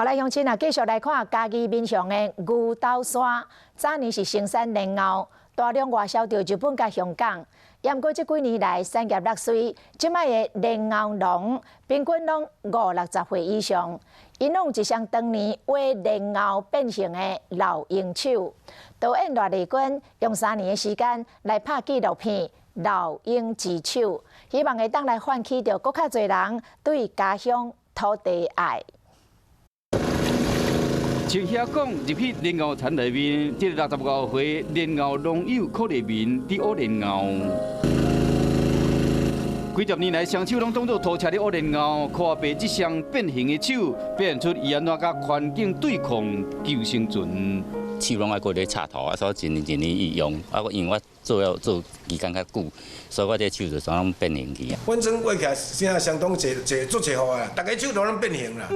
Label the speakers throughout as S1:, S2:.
S1: 后来乡亲啊，继续来看嘉义民雄的牛斗山，早年是生产莲藕，大量外销到日本甲香港。不过这几年来产业落水，即摆的莲藕农平均拢50-60岁以上，因拢一项当年画莲藕变形的老鹰手。导演赖丽君用3年的时间来拍纪录片《老鹰之手》，希望会当来唤起着更较侪人对家乡土地爱。
S2: 像遐讲，入去莲藕田内面，这个65岁莲藕农友柯丽明伫挖莲藕。几十年来，双手拢当作拖车咧挖莲藕，看白这双变形的手，表现出伊安怎甲环境对抗求生存。
S3: 手拢爱过咧插头啊，所以一年伊用，啊，因为我做时间较久，所以我这手就全拢变形去啊。
S4: 反正挖起来现在相当足济好啊，大家手都拢变形啦。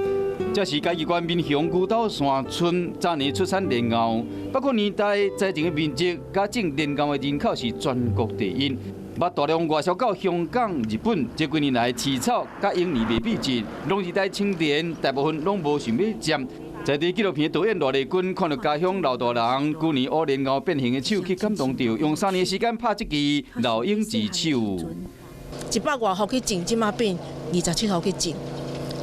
S2: 这是嘉义县民雄牛斗山村早年出产莲藕，包括年代、栽种的面积、加种莲藕的人口是全国第一。把大量外销到香港、日本，这几年来饲草甲英年卖美质，拢是在青田，大部分拢无想要占。在地纪录片导演罗丽君看到家乡老大人旧年挖莲藕变形的手，去感动着，用3年时间拍这支《老鹰之手》。
S5: 100外户去种，即马变27户去种。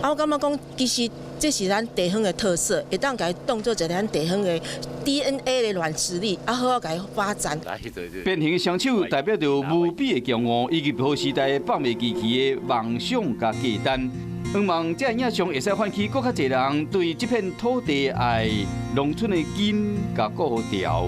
S5: 我感觉讲，其实这是咱地方的特色，会当甲伊当做一个咱地方的 DNA 的软实力，好好甲伊发展。
S2: 变形的双手代表着无比的骄傲，以及旧时代放袂记起的梦想甲价值。希望这影像会使唤起更较侪人对这片土地的爱，农村的根甲顾好调。